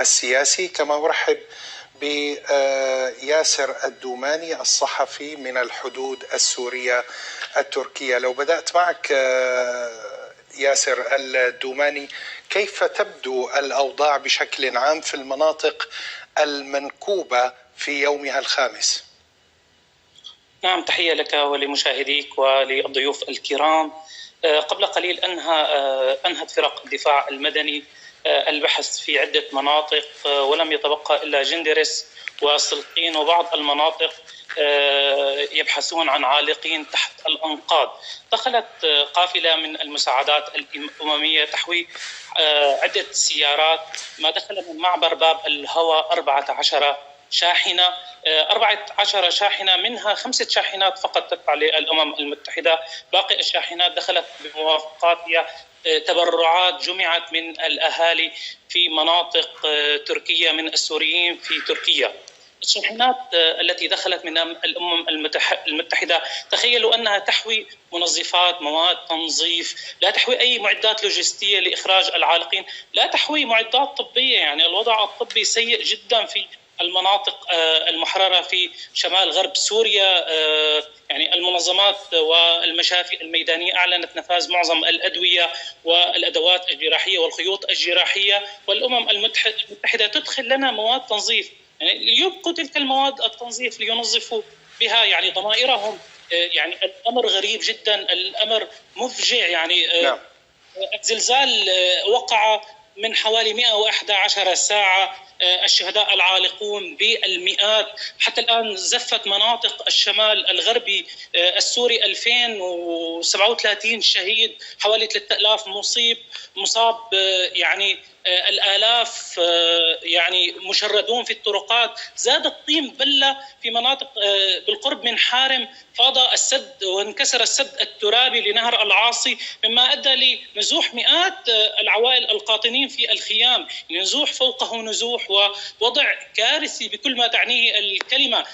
السياسي، كما أرحب بياسر الدوماني الصحفي من الحدود السورية التركية. لو بدأت معك ياسر الدوماني، كيف تبدو الأوضاع بشكل عام في المناطق المنكوبة في يومها الخامس؟ نعم، تحية لك ولمشاهديك وللضيوف الكرام. قبل قليل أنهت فرق الدفاع المدني البحث في عدة مناطق، ولم يتبقى إلا جندرس وسلقين وبعض المناطق يبحثون عن عالقين تحت الأنقاض. دخلت قافلة من المساعدات الأممية تحوي عدة سيارات، ما دخل من معبر باب الهوى 14 شاحنة، 14 شاحنة منها 5 شاحنات فقط تتبع للأمم المتحدة. باقي الشاحنات دخلت بموافقات تبرعات جمعت من الأهالي في مناطق تركية من السوريين في تركيا. الشاحنات التي دخلت من الأمم المتحدة تخيلوا أنها تحوي منظفات، مواد تنظيف، لا تحوي أي معدات لوجستية لإخراج العالقين، لا تحوي معدات طبية. يعني الوضع الطبي سيء جدا في المناطق المحررة في شمال غرب سوريا. يعني المنظمات والمشافي الميدانية أعلنت نفاذ معظم الأدوية والأدوات الجراحية والخيوط الجراحية، والأمم المتحدة تدخل لنا مواد تنظيف، يعني ليبقوا تلك المواد التنظيف لينظفوا بها يعني ضمائرهم. يعني الأمر غريب جدا، الأمر مفجع. يعني نعم. الزلزال وقع من حوالي 111 ساعة، الشهداء العالقون بالمئات. حتى الآن زفت مناطق الشمال الغربي السوري 2037 شهيد، حوالي 3000 مصاب، يعني الآلاف يعني مشردون في الطرقات. زاد الطين بلة في مناطق بالقرب من حارم، فاض السد وانكسر السد الترابي لنهر العاصي، مما أدى لنزوح مئات العوائل القاطنين في الخيام، نزوح فوقه نزوح، ووضع كارثي بكل ما تعنيه الكلمة.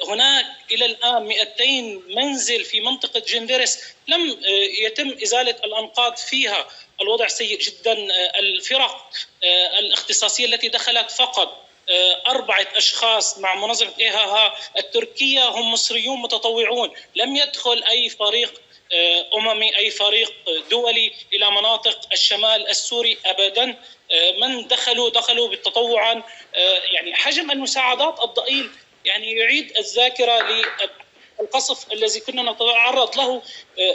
هناك إلى الآن 200 منزل في منطقة جندرس لم يتم إزالة الأنقاض فيها. الوضع سيء جدا. الفرق الاختصاصية التي دخلت فقط 4 أشخاص مع منظمة إيهاها التركية، هم مصريون متطوعون، لم يدخل أي فريق أممي، أي فريق دولي إلى مناطق الشمال السوري أبدا. من دخلوا بالتطوعا. يعني حجم المساعدات الضئيل يعني يعيد الذاكرة للقصف الذي كنا نتعرض له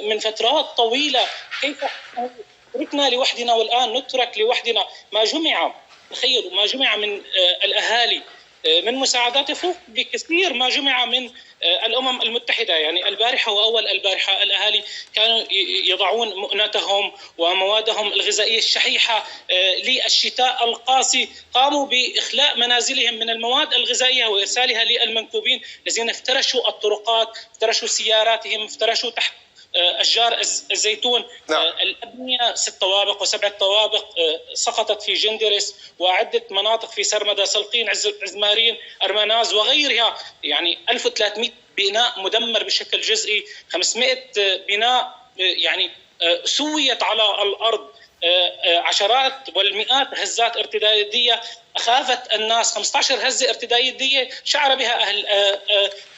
من فترات طويلة. كيف تركنا لوحدنا والآن نترك لوحدنا؟ ما جمع، تخيلوا، ما جمع من الأهالي من مساعدات يفوق بكثير ما جمع من الأمم المتحدة. يعني البارحة وأول البارحة الأهالي كانوا يضعون مؤنتهم وموادهم الغذائية الشحيحة للشتاء القاسي، قاموا بإخلاء منازلهم من المواد الغذائية وإرسالها للمنكوبين الذين افترشوا الطرقات، افترشوا سياراتهم، افترشوا تحت أشجار الزيتون. نعم. الأبنية 6 طوابق و7 طوابق سقطت في جندرس، وعدة مناطق في سرمدة، سلقين، عزمارين، أرمناز وغيرها. يعني 1300 بناء مدمر بشكل جزئي، 500 بناء يعني سويت على الأرض، عشرات والمئات هزات ارتدادية أخافت الناس. 15 هزة ارتدادية شعر بها أهل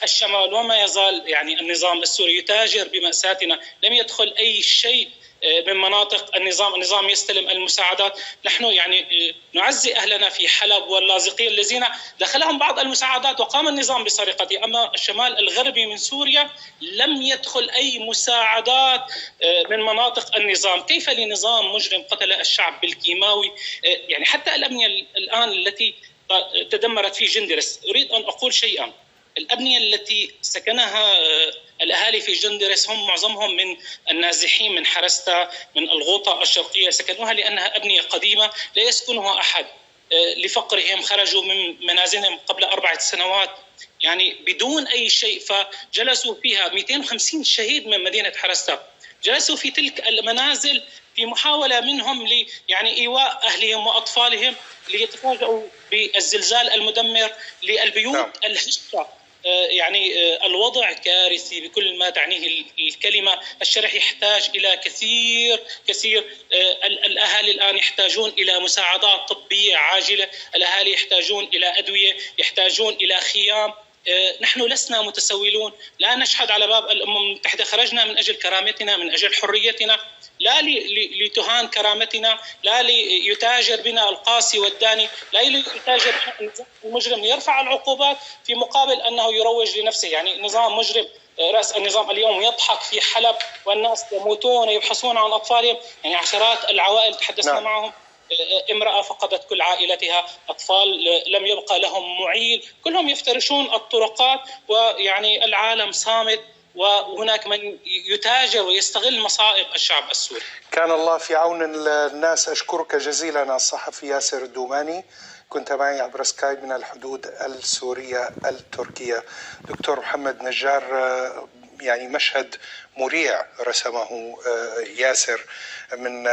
الشمال. وما يزال يعني النظام السوري يتاجر بمأساتنا، لم يدخل أي شيء من مناطق النظام يستلم المساعدات. نحن يعني نعزي أهلنا في حلب واللاذقية الذين دخلهم بعض المساعدات وقام النظام بسرقتها، أما الشمال الغربي من سوريا لم يدخل أي مساعدات من مناطق النظام. كيف لنظام مجرم قتل الشعب بالكيماوي؟ يعني حتى الأبنية الآن التي تدمرت في جندرس، أريد أن أقول شيئا. الأبنية التي سكنها الأهالي في جندرس هم معظمهم من النازحين من حرستا، من الغوطة الشرقية، سكنوها لأنها أبنية قديمة لا يسكنها أحد لفقرهم، خرجوا من منازلهم قبل 4 سنوات يعني بدون أي شيء، فجلسوا فيها. 250 شهيد من مدينة حرستا جلسوا في تلك المنازل في محاولة منهم يعني إيواء أهلهم وأطفالهم، ليتفاجئوا بالزلزال المدمر للبيوت الهشة. يعني الوضع كارثي بكل ما تعنيه الكلمة. الشرح يحتاج إلى كثير. الأهالي الآن يحتاجون إلى مساعدات طبية عاجلة، الأهالي يحتاجون إلى أدوية، يحتاجون إلى خيام. نحن لسنا متسولون، لا نشهد على باب الأمم المتحدة، خرجنا من أجل كرامتنا، من أجل حريتنا، لا لتهان كرامتنا، لا ليتاجر بنا القاسي والداني، لا ليتاجر بنا المجرم ليرفع العقوبات في مقابل أنه يروج لنفسه. يعني نظام مجرم، رأس النظام اليوم يضحك في حلب والناس يموتون يبحثون عن أطفالهم. يعني عشرات العوائل تحدثنا معهم، امرأة فقدت كل عائلتها، أطفال لم يبقى لهم معيل، كلهم يفترشون الطرقات، ويعني العالم صامت، وهناك من يتاجر ويستغل مصائب الشعب السوري. كان الله في عون الناس. أشكرك جزيلا الصحفي ياسر الدوماني، كنت معي عبر سكايب من الحدود السورية التركية. دكتور محمد نجار، يعني مشهد مريع رسمه ياسر من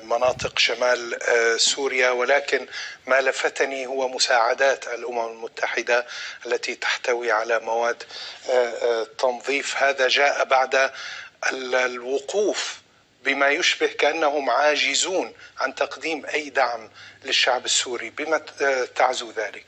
مناطق شمال سوريا، ولكن ما لفتني هو مساعدات الأمم المتحدة التي تحتوي على مواد تنظيف. هذا جاء بعد الوقوف بما يشبه كأنهم عاجزون عن تقديم أي دعم للشعب السوري. بما تعزو ذلك؟